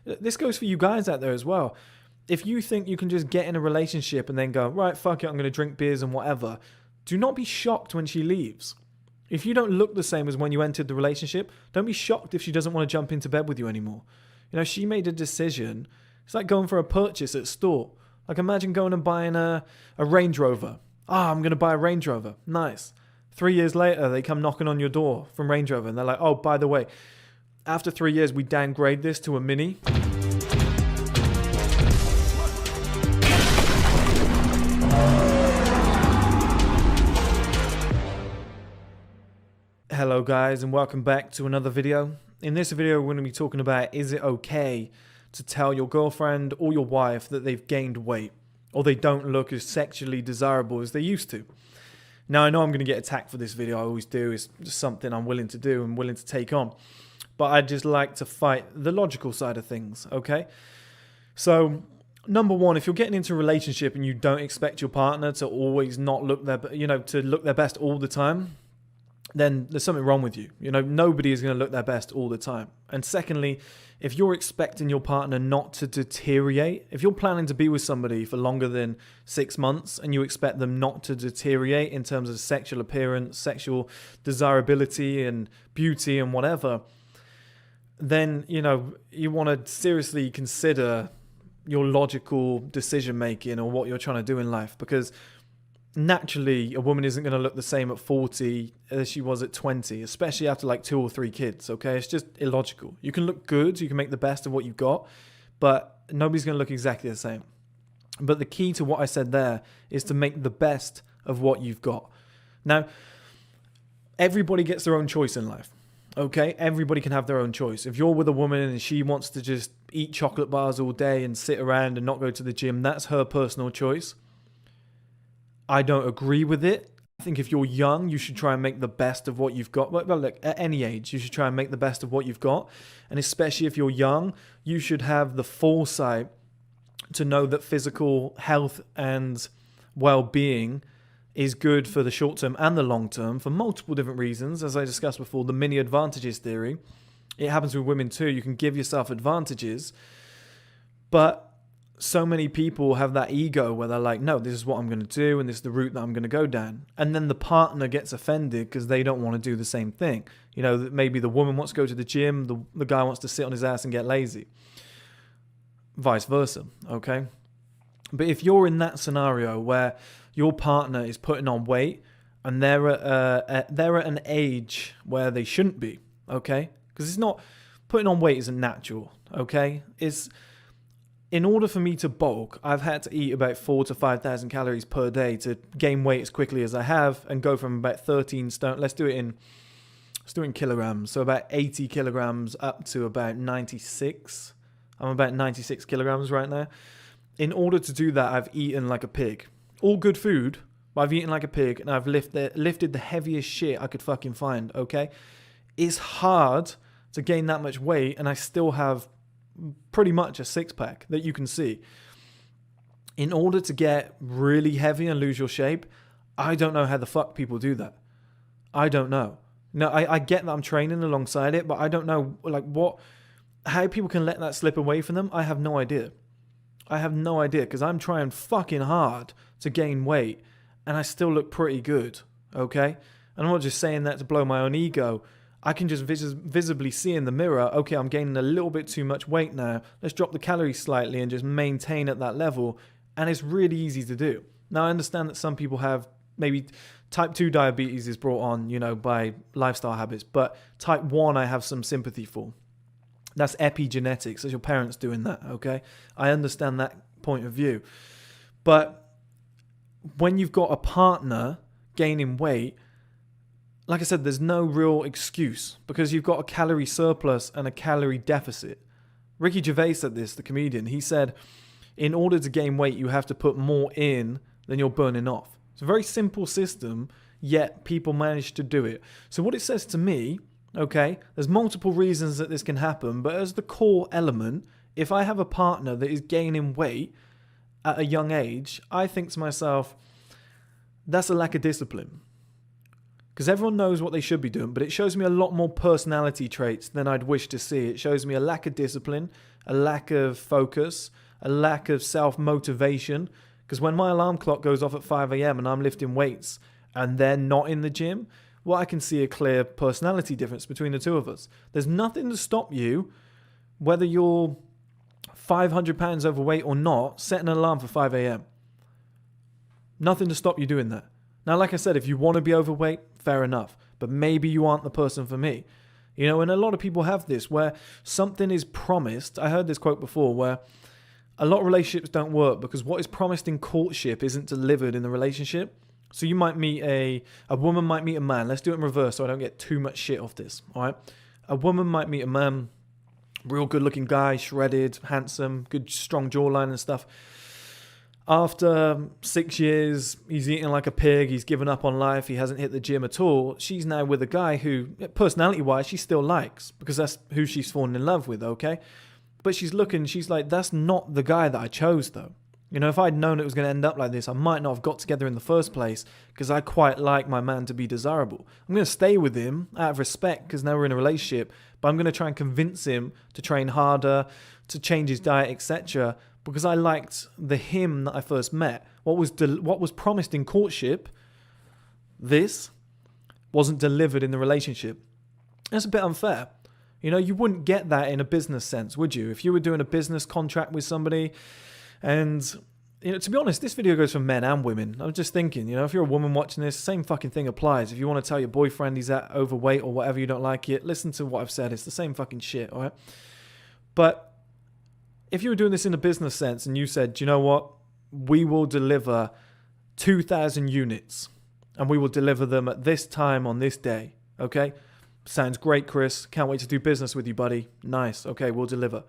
This goes for you guys out there as well. If you think you can just get in a relationship and then go, right, fuck it, I'm going to drink beers and whatever, do not be shocked when she leaves. If you don't look the same as when you entered the relationship, don't be shocked if she doesn't want to jump into bed with you anymore. You know, she made a decision. It's like going for a purchase at store. Like imagine going and buying a Range Rover. I'm going to buy a Range Rover. Nice. 3 years later, they come knocking on your door from Range Rover and they're like, oh, by the way, after 3 years, we downgrade this to a Mini. Hello guys and welcome back to another video. In this video we're going to be talking about, is it okay to tell your girlfriend or your wife that they've gained weight or they don't look as sexually desirable as they used to? Now I know I'm going to get attacked for this video, I always do, it's just something I'm willing to do and willing to take on. But I just like to fight the logical side of things, okay? So number one, if you're getting into a relationship and you don't expect your partner to always not look to look their best all the time, then there's something wrong with you. You know, nobody is going to look their best all the time. And secondly, if you're expecting your partner not to deteriorate, if you're planning to be with somebody for longer than 6 months and you expect them not to deteriorate in terms of sexual appearance, sexual desirability and beauty and whatever, then, you know, you want to seriously consider your logical decision making or what you're trying to do in life, because naturally a woman isn't going to look the same at 40 as she was at 20, especially after like 2 or 3 kids, okay? It's just illogical. You can look good, you can make the best of what you've got, but nobody's going to look exactly the same. But the key to what I said there is to make the best of what you've got. Now, everybody gets their own choice in life, okay? Everybody can have their own choice. If you're with a woman and she wants to just eat chocolate bars all day and sit around and not go to the gym, that's her personal choice. I don't agree with it. I think if you're young, you should try and make the best of what you've got. Well, look, at any age, you should try and make the best of what you've got. And especially if you're young, you should have the foresight to know that physical health and well-being is good for the short term and the long term for multiple different reasons. As I discussed before, the mini advantages theory. It happens with women too. You can give yourself advantages, but so many people have that ego where they're like, no, this is what I'm going to do and this is the route that I'm going to go down. And then the partner gets offended because they don't want to do the same thing. You know, maybe the woman wants to go to the gym, the guy wants to sit on his ass and get lazy. Vice versa, okay? But if you're in that scenario where your partner is putting on weight and they're at an age where they shouldn't be, okay? Because it's not, putting on weight isn't natural, okay? In order for me to bulk, I've had to eat about 4,000 to 5,000 calories per day to gain weight as quickly as I have and go from about 13 stone. Let's do it in kilograms. So about 80 kilograms up to about 96. I'm about 96 kilograms right now. In order to do that, I've eaten like a pig. All good food, but I've eaten like a pig and I've lifted the heaviest shit I could fucking find, okay? It's hard to gain that much weight and I still have pretty much a six-pack that you can see. In order to get really heavy and lose your shape, I don't know how the fuck people do that. I don't know. No, I get that I'm training alongside it, but I don't know how people can let that slip away from them. I have no idea. I have no idea because I'm trying fucking hard to gain weight and I still look pretty good, okay? And I'm not just saying that to blow my own ego. I can just visibly see in the mirror, okay, I'm gaining a little bit too much weight now. Let's drop the calories slightly and just maintain at that level. And it's really easy to do. Now, I understand that some people have maybe type 2 diabetes is brought on, you know, by lifestyle habits. But type 1, I have some sympathy for. That's epigenetics. That's your parents doing that, okay? I understand that point of view. But when you've got a partner gaining weight, like I said, there's no real excuse because you've got a calorie surplus and a calorie deficit. Ricky Gervais said this, the comedian. He said, in order to gain weight, you have to put more in than you're burning off. It's a very simple system, yet people manage to do it. So what it says to me, okay, there's multiple reasons that this can happen, but as the core element, if I have a partner that is gaining weight at a young age, I think to myself, that's a lack of discipline. Because everyone knows what they should be doing, but it shows me a lot more personality traits than I'd wish to see. It shows me a lack of discipline, a lack of focus, a lack of self-motivation. Because when my alarm clock goes off at 5 a.m. and I'm lifting weights and they're not in the gym, well, I can see a clear personality difference between the two of us. There's nothing to stop you, whether you're 500 pounds overweight or not, set an alarm for 5 a.m. Nothing to stop you doing that. Now, like I said, if you want to be overweight, fair enough. But maybe you aren't the person for me. You know, and a lot of people have this where something is promised. I heard this quote before where a lot of relationships don't work because what is promised in courtship isn't delivered in the relationship. So you might meet a woman might meet a man. Let's do it in reverse so I don't get too much shit off this. All right. A woman might meet a man, real good looking guy, shredded, handsome, good strong jawline and stuff. After 6 years, he's eating like a pig, he's given up on life, he hasn't hit the gym at all. She's now with a guy who, personality-wise, she still likes, because that's who she's fallen in love with, okay? But she's looking, she's like, that's not the guy that I chose, though. You know, if I'd known it was going to end up like this, I might not have got together in the first place, because I quite like my man to be desirable. I'm going to stay with him out of respect, because now we're in a relationship, but I'm going to try and convince him to train harder, to change his diet, etc., because I liked the him that I first met. What was promised in courtship, this wasn't delivered in the relationship. That's a bit unfair. You know, you wouldn't get that in a business sense, would you? If you were doing a business contract with somebody, and, you know, to be honest, this video goes for men and women. I'm just thinking, you know, if you're a woman watching this, same fucking thing applies. If you want to tell your boyfriend he's overweight or whatever, you don't like it, listen to what I've said. It's the same fucking shit, all right? But if you were doing this in a business sense and you said, do you know what? We will deliver 2,000 units and we will deliver them at this time on this day. Okay? Sounds great, Chris. Can't wait to do business with you, buddy. Nice. Okay, we'll deliver.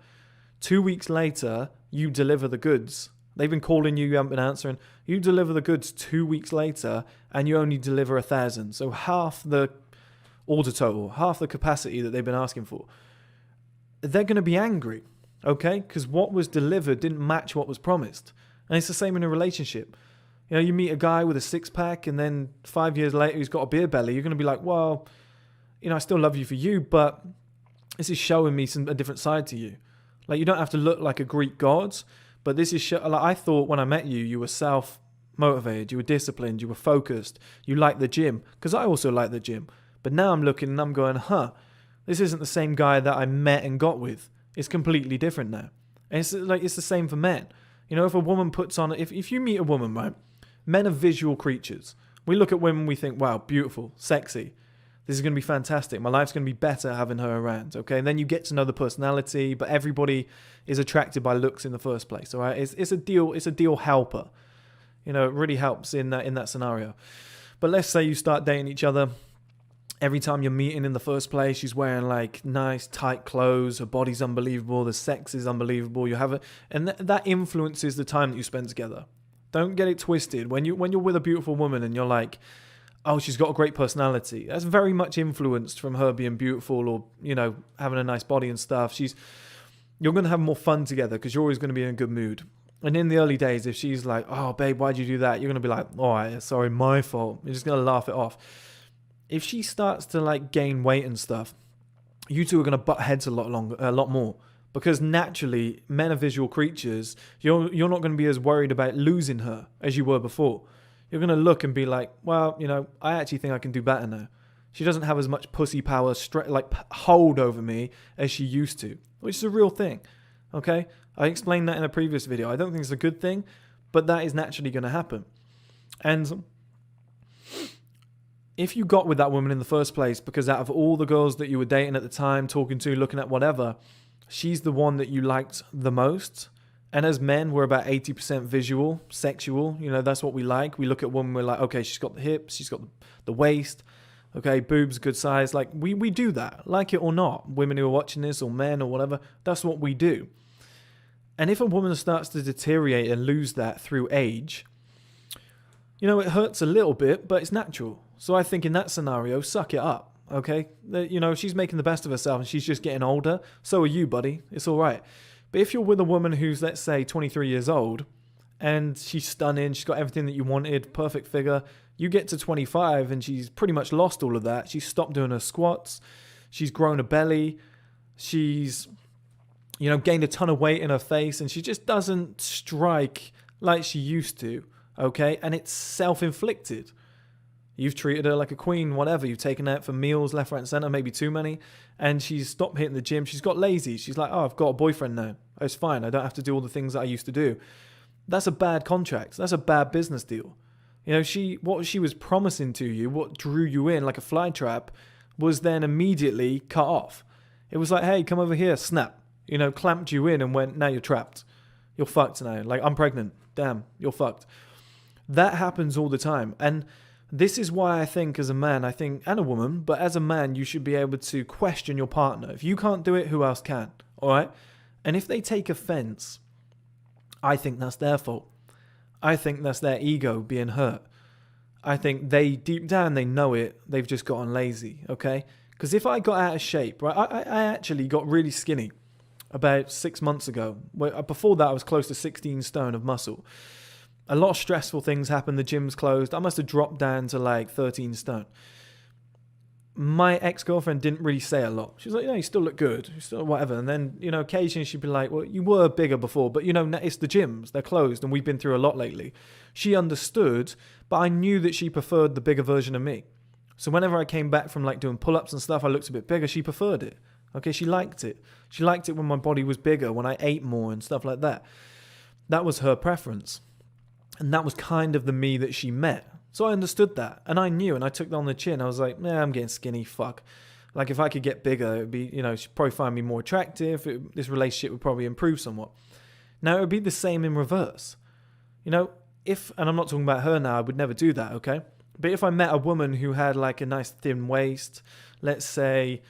2 weeks later, you deliver the goods. They've been calling you, you haven't been answering. You deliver the goods 2 weeks later and you only deliver 1,000. So half the order total, half the capacity that they've been asking for. They're going to be angry. Okay, because what was delivered didn't match what was promised. And it's the same in a relationship. You know, you meet a guy with a six-pack and then 5 years later he's got a beer belly. You're going to be like, well, you know, I still love you for you, but this is showing me a different side to you. Like, you don't have to look like a Greek god, but this is like, I thought when I met you, you were self-motivated, you were disciplined, you were focused, you liked the gym, because I also like the gym. But now I'm looking and I'm going, this isn't the same guy that I met and got with. It's completely different now. And it's the same for men. You know, if a woman puts on, if you meet a woman, right? Men are visual creatures. We look at women, we think, wow, beautiful, sexy. This is going to be fantastic. My life's going to be better having her around, okay? And then you get to know the personality, but everybody is attracted by looks in the first place, all right? It's a deal helper. You know, it really helps in that scenario. But let's say you start dating each other. Every time you're meeting in the first place, she's wearing like nice tight clothes. Her body's unbelievable. The sex is unbelievable. And that influences the time that you spend together. Don't get it twisted. When you're with a beautiful woman and you're like, oh, she's got a great personality. That's very much influenced from her being beautiful or, you know, having a nice body and stuff. You're going to have more fun together because you're always going to be in a good mood. And in the early days, if she's like, oh, babe, why'd you do that? You're going to be like, all right, sorry, my fault. You're just going to laugh it off. If she starts to like gain weight and stuff, you two are going to butt heads a lot more, because naturally men are visual creatures. You're not going to be as worried about losing her as you were before. You're going to look and be like, well, you know, I actually think I can do better now. She doesn't have as much pussy power, hold over me as she used to, which is a real thing. Okay, I explained that in a previous video. I don't think it's a good thing, but that is naturally going to happen. And if you got with that woman in the first place because out of all the girls that you were dating at the time, talking to, looking at, whatever, she's the one that you liked the most. And as men, we're about 80% visual, sexual. You know, that's what we like. We look at women, we're like, okay, she's got the hips, she's got the waist, okay, boobs, good size. Like, we do that, like it or not. Women who are watching this, or men, or whatever, that's what we do. And if a woman starts to deteriorate and lose that through age, you know, it hurts a little bit, but it's natural. So I think in that scenario, suck it up, okay? You know, she's making the best of herself and she's just getting older. So are you, buddy. It's all right. But if you're with a woman who's, let's say, 23 years old and she's stunning. She's got everything that you wanted, perfect figure. You get to 25 and she's pretty much lost all of that. She's stopped doing her squats. She's grown a belly. She's, gained a ton of weight in her face, and she just doesn't strike like she used to, okay? And it's self-inflicted. You've treated her like a queen, whatever. You've taken her out for meals, left, right, and center, maybe too many. And she's stopped hitting the gym. She's got lazy. She's like, oh, I've got a boyfriend now. It's fine. I don't have to do all the things that I used to do. That's a bad contract. That's a bad business deal. What she was promising to you, what drew you in like a fly trap, was then immediately cut off. It was like, hey, come over here, snap. Clamped you in and went, now you're trapped. You're fucked now. Like, I'm pregnant. Damn, you're fucked. That happens all the time. And this is why I think as a man, and a woman, but as a man, you should be able to question your partner. If you can't do it, who else can? All right? And if they take offense, I think that's their fault. I think that's their ego being hurt. I think deep down, they know it. They've just gotten lazy, okay? Because if I got out of shape, right, I actually got really skinny about 6 months ago. Before that, I was close to 16 stone of muscle. A lot of stressful things happened. The gym's closed. I must have dropped down to like 13 stone. My ex-girlfriend didn't really say a lot. She was like, you still look good. You still whatever. And then, occasionally she'd be like, well, you were bigger before, but it's the gyms. They're closed and we've been through a lot lately. She understood, but I knew that she preferred the bigger version of me. So whenever I came back from like doing pull-ups and stuff, I looked a bit bigger. She preferred it. Okay, she liked it. She liked it when my body was bigger, when I ate more and stuff like that. That was her preference. And that was kind of the me that she met. So I understood that. And I knew, and I took that on the chin. I was like, I'm getting skinny, fuck. Like, if I could get bigger, it would be, she'd probably find me more attractive. This relationship would probably improve somewhat. Now, it would be the same in reverse. And I'm not talking about her now, I would never do that, okay? But if I met a woman who had like a nice thin waist, let's say,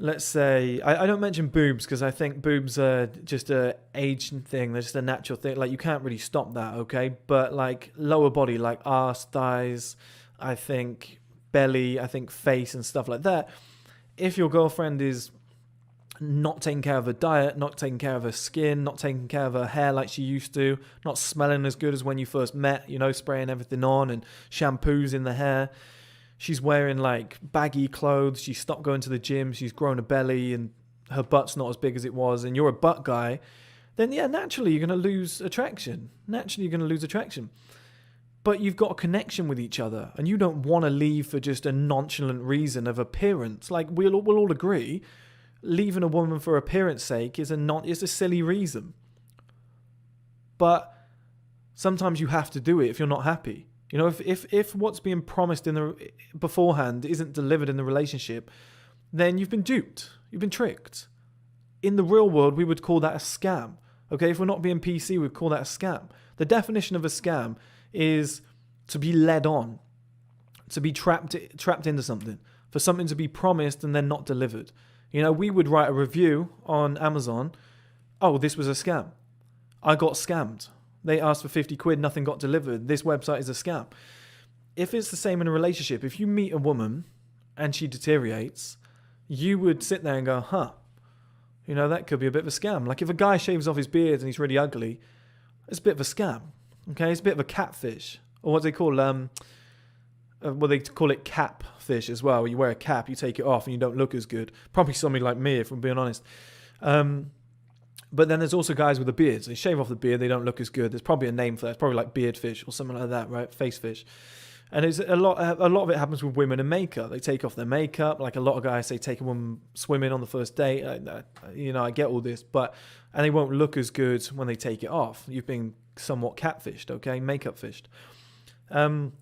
I don't mention boobs because I think boobs are just a age thing. They're just a natural thing. Like, you can't really stop that, okay? But like lower body, like arse, thighs, I think belly, I think face and stuff like that. If your girlfriend is not taking care of her diet, not taking care of her skin, not taking care of her hair like she used to, not smelling as good as when you first met, spraying everything on and shampoos in the hair. She's wearing like baggy clothes. She stopped going to the gym. She's grown a belly and her butt's not as big as it was. And you're a butt guy. Then yeah, naturally you're going to lose attraction. But you've got a connection with each other and you don't want to leave for just a nonchalant reason of appearance. Like we'll all agree, leaving a woman for appearance sake is a silly reason. But sometimes you have to do it if you're not happy. If what's being promised beforehand isn't delivered in the relationship, then you've been duped. You've been tricked. In the real world, we would call that a scam. Okay, if we're not being PC, we'd call that a scam. The definition of a scam is to be led on, to be trapped into something, for something to be promised and then not delivered. We would write a review on Amazon. Oh, this was a scam. I got scammed. They asked for 50 quid, nothing got delivered. This website is a scam. If it's the same in a relationship, if you meet a woman and she deteriorates, you would sit there and go, that could be a bit of a scam. Like if a guy shaves off his beard and he's really ugly, it's a bit of a scam. Okay, it's a bit of a catfish. Or what they call, they call it cap fish as well. You wear a cap, you take it off and you don't look as good. Probably somebody like me, if I'm being honest. But then there's also guys with a beard. So they shave off the beard, they don't look as good. There's probably a name for that. It's probably like beard fish or something like that, right? Face fish. And it's a lot of it happens with women in makeup. They take off their makeup. Like a lot of guys say, take a woman swimming on the first date. I get all this, and they won't look as good when they take it off. You've been somewhat catfished, okay? Makeup fished. But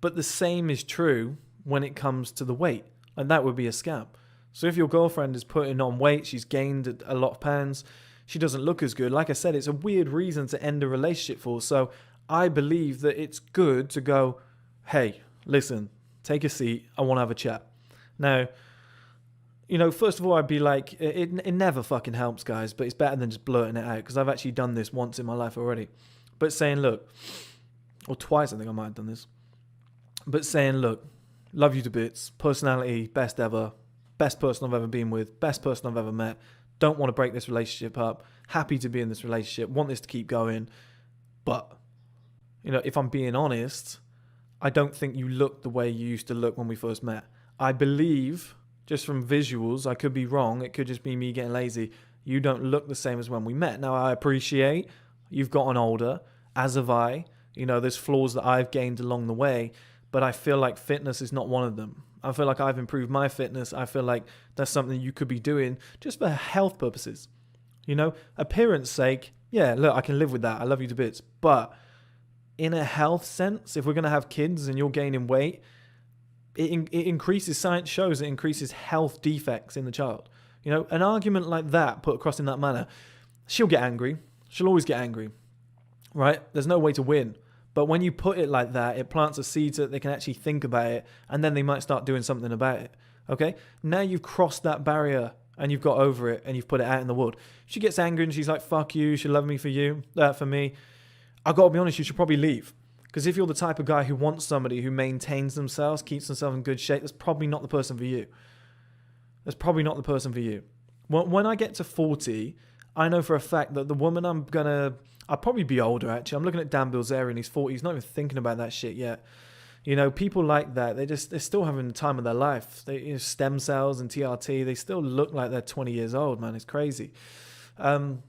the same is true when it comes to the weight. And that would be a scam. So if your girlfriend is putting on weight, she's gained a lot of pounds, she doesn't look as good. Like I said, it's a weird reason to end a relationship for. So I believe that it's good to go, hey, listen, take a seat. I want to have a chat. Now, first of all, I'd be like, it never fucking helps, guys, but it's better than just blurting it out because I've actually done this once in my life already. But saying, look, or twice I think I might have done this. But saying, look, love you to bits, personality, best ever, best person I've ever been with, best person I've ever met, don't want to break this relationship up, happy to be in this relationship, want this to keep going. But, if I'm being honest, I don't think you look the way you used to look when we first met. I believe, just from visuals, I could be wrong, it could just be me getting lazy, you don't look the same as when we met. Now, I appreciate you've gotten older, as have I. There's flaws that I've gained along the way, but I feel like fitness is not one of them. I feel like I've improved my fitness. I feel like that's something you could be doing just for health purposes. Appearance sake, yeah, look, I can live with that. I love you to bits. But in a health sense, if we're going to have kids and you're gaining weight, it increases, science shows it increases health defects in the child. An argument like that put across in that manner, she'll get angry. She'll always get angry, right? There's no way to win. But when you put it like that, it plants a seed so that they can actually think about it, and then they might start doing something about it, okay? Now you've crossed that barrier, and you've got over it, and you've put it out in the world. She gets angry, and she's like, fuck you, she love me for me. I've got to be honest, you should probably leave. Because if you're the type of guy who wants somebody who maintains themselves, keeps themselves in good shape, that's probably not the person for you. That's probably not the person for you. When I get to 40, I know for a fact that the woman I'll probably be older, actually. I'm looking at Dan Bilzerian in his 40s. He's not even thinking about that shit yet. People like that, they're still having the time of their life. Stem cells and TRT, they still look like they're 20 years old, man. It's crazy. But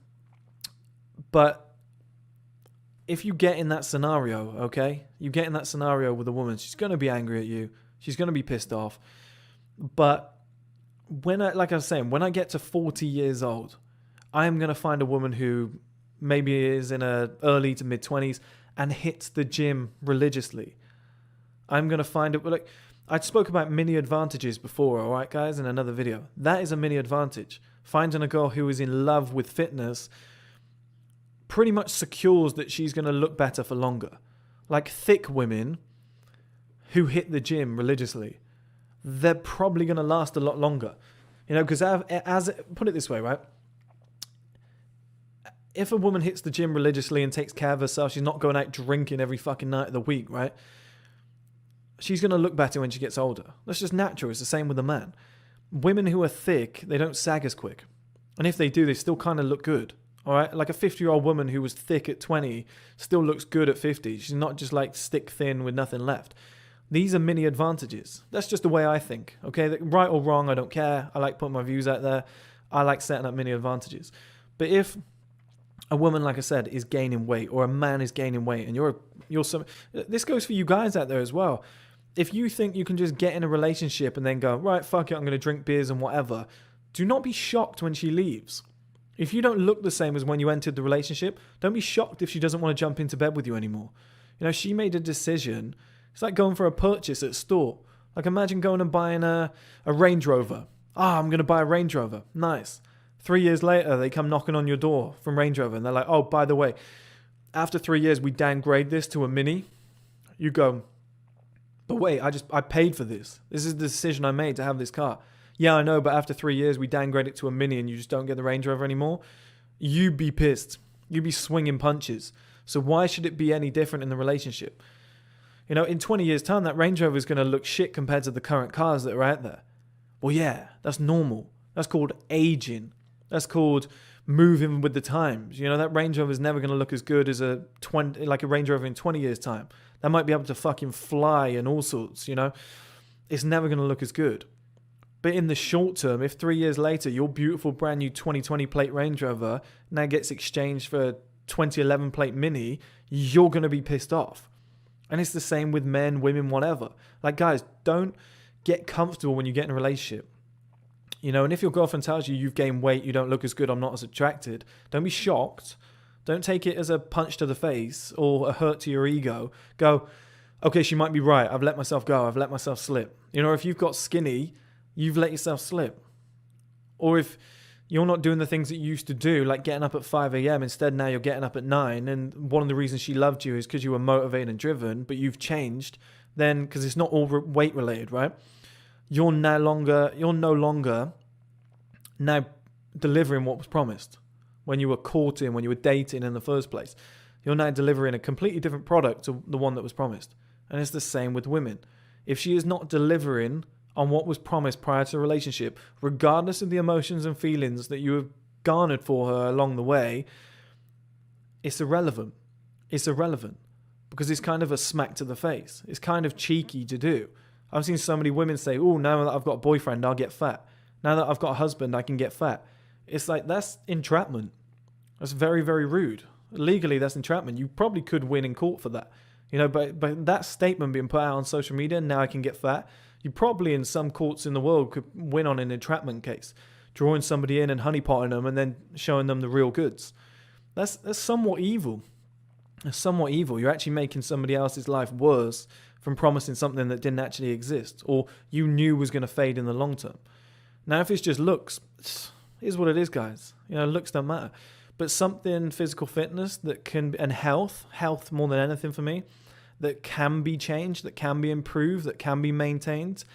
if you get in that scenario, okay? You get in that scenario with a woman, she's going to be angry at you. She's going to be pissed off. But like I was saying, when I get to 40 years old, I am going to find a woman who maybe is in her early to mid 20s and hits the gym religiously. I'm going to find it. Like I spoke about mini advantages before, all right, guys, in another video. That is a mini advantage. Finding a girl who is in love with fitness pretty much secures that she's going to look better for longer. Like thick women who hit the gym religiously, they're probably going to last a lot longer. Because put it this way, right? If a woman hits the gym religiously and takes care of herself, she's not going out drinking every fucking night of the week, right? She's going to look better when she gets older. That's just natural. It's the same with a man. Women who are thick, they don't sag as quick. And if they do, they still kind of look good, all right? Like a 50-year-old woman who was thick at 20 still looks good at 50. She's not just like stick thin with nothing left. These are mini advantages. That's just the way I think, okay? Right or wrong, I don't care. I like putting my views out there. I like setting up mini advantages. But if a woman, like I said, is gaining weight, or a man is gaining weight, and this goes for you guys out there as well. If you think you can just get in a relationship and then go, right, fuck it, I'm going to drink beers and whatever, do not be shocked when she leaves. If you don't look the same as when you entered the relationship, don't be shocked if she doesn't want to jump into bed with you anymore. She made a decision. It's like going for a purchase at store. Like imagine going and buying a Range Rover. I'm going to buy a Range Rover. Nice. 3 years later, they come knocking on your door from Range Rover, and they're like, oh, by the way, after 3 years, we downgrade this to a Mini. You go, but wait, I paid for this. This is the decision I made to have this car. Yeah, I know, but after 3 years, we downgrade it to a Mini and you just don't get the Range Rover anymore. You'd be pissed. You'd be swinging punches. So why should it be any different in the relationship? In 20 years' time, that Range Rover is going to look shit compared to the current cars that are out there. Well, yeah, that's normal. That's called aging. That's called moving with the times. That Range Rover is never going to look as good as a Range Rover in 20 years' time. That might be able to fucking fly and all sorts, It's never going to look as good. But in the short term, if 3 years later, your beautiful brand new 2020 plate Range Rover now gets exchanged for a 2011 plate Mini, you're going to be pissed off. And it's the same with men, women, whatever. Like, guys, don't get comfortable when you get in a relationship. And if your girlfriend tells you you've gained weight, you don't look as good, I'm not as attracted, don't be shocked. Don't take it as a punch to the face or a hurt to your ego. Go, okay, she might be right. I've let myself go. I've let myself slip. If you've got skinny, you've let yourself slip. Or if you're not doing the things that you used to do, like getting up at 5 a.m. Instead, now you're getting up at 9. And one of the reasons she loved you is because you were motivated and driven, but you've changed. Then, because it's not all weight related, right? You're no longer now delivering what was promised when you were courting, when you were dating in the first place. You're now delivering a completely different product to the one that was promised. And it's the same with women. If she is not delivering on what was promised prior to the relationship, regardless of the emotions and feelings that you have garnered for her along the way, it's irrelevant. It's irrelevant because it's kind of a smack to the face. It's kind of cheeky to do. I've seen so many women say, oh, now that I've got a boyfriend, I'll get fat. Now that I've got a husband, I can get fat. It's like, that's entrapment. That's very, very rude. Legally, that's entrapment. You probably could win in court for that. You know, but that statement being put out on social media, now I can get fat, you probably in some courts in the world could win on an entrapment case. Drawing somebody in and honeypotting them and then showing them the real goods. That's somewhat evil. It's somewhat evil. You're actually making somebody else's life worse from promising something that didn't actually exist or you knew was going to fade in the long term. Now, if it's just looks, it is what it is, guys. You know, looks don't matter. But something, physical fitness that can, and health more than anything for me, that can be changed, that can be improved, that can be maintained.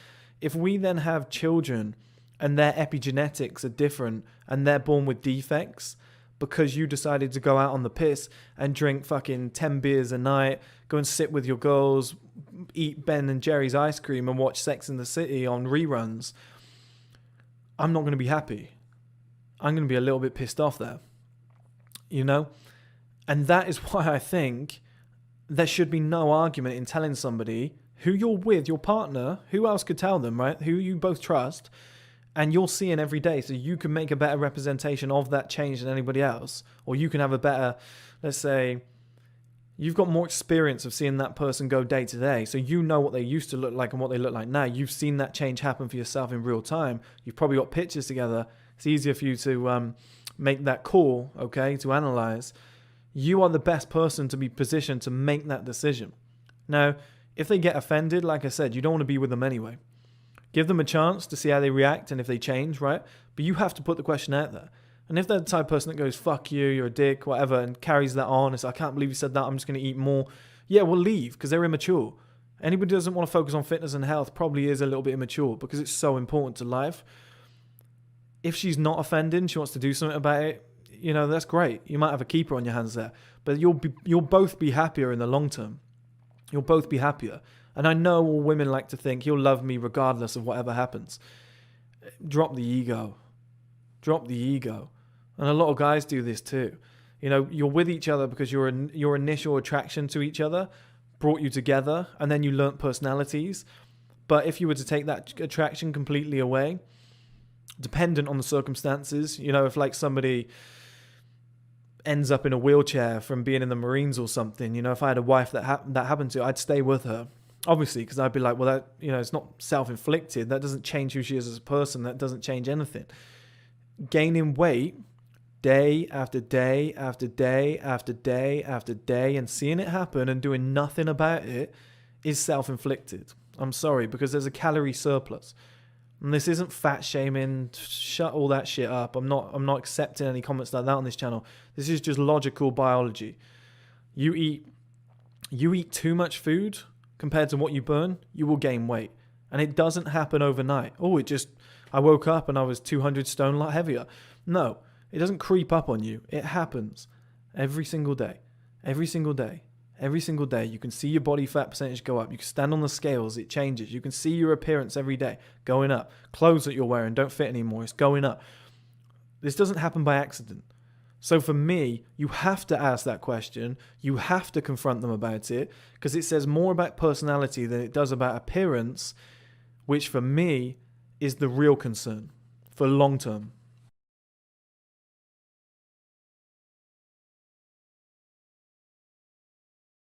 If we then have children and their epigenetics are different and they're born with defects, because you decided to go out on the piss and drink fucking 10 beers a night, go and sit with your girls, eat Ben and Jerry's ice cream and watch Sex and the City on reruns, I'm not going to be happy. I'm going to be a little bit pissed off there. You know? And that is why I think there should be no argument in telling somebody who you're with, your partner, who else could tell them, right? Who you both trust, and you're seeing every day, so you can make a better representation of that change than anybody else, or you can have a better, let's say, you've got more experience of seeing that person go day to day, so you know what they used to look like and what they look like now. You've seen that change happen for yourself in real time. You've probably got pictures together. It's easier for you to make that call, okay, to analyze. You are the best person to be positioned to make that decision. Now, if they get offended, like I said, you don't want to be with them anyway. Give them a chance to see how they react and if they change, right? But you have to put the question out there. And if they're the type of person that goes, fuck you, you're a dick, whatever, and carries that on, it's like, I can't believe you said that, I'm just going to eat more. Yeah, well, leave, because they're immature. Anybody who doesn't want to focus on fitness and health probably is a little bit immature because it's so important to life. If she's not offended and she wants to do something about it, you know, that's great. You might have a keeper on your hands there. But you'll both be happier in the long term. You'll both be happier. And I know all women like to think he'll love me regardless of whatever happens. Drop the ego. Drop the ego. And a lot of guys do this too. You know, you're with each other because your initial attraction to each other brought you together and then you learnt personalities. But if you were to take that attraction completely away, dependent on the circumstances, you know, if like somebody ends up in a wheelchair from being in the Marines or something, you know, if I had a wife that happened to, I'd stay with her. Obviously, because I'd be like, well, that, you know, it's not self-inflicted. That doesn't change who she is as a person. That doesn't change anything. Gaining weight day after day after day after day after day and seeing it happen and doing nothing about it is self-inflicted. I'm sorry, because there's a calorie surplus. And this isn't fat shaming. Shut all that shit up. I'm not accepting any comments like that on this channel. This is just logical biology. You eat too much food compared to what you burn, you will gain weight. And it doesn't happen overnight. Oh, I woke up and I was 200 stone lot heavier. No, it doesn't creep up on you. It happens every single day. Every single day. Every single day. You can see your body fat percentage go up. You can stand on the scales. It changes. You can see your appearance every day going up. Clothes that you're wearing don't fit anymore. It's going up. This doesn't happen by accident. So for me, you have to ask that question. You have to confront them about it because it says more about personality than it does about appearance, which for me is the real concern for long term.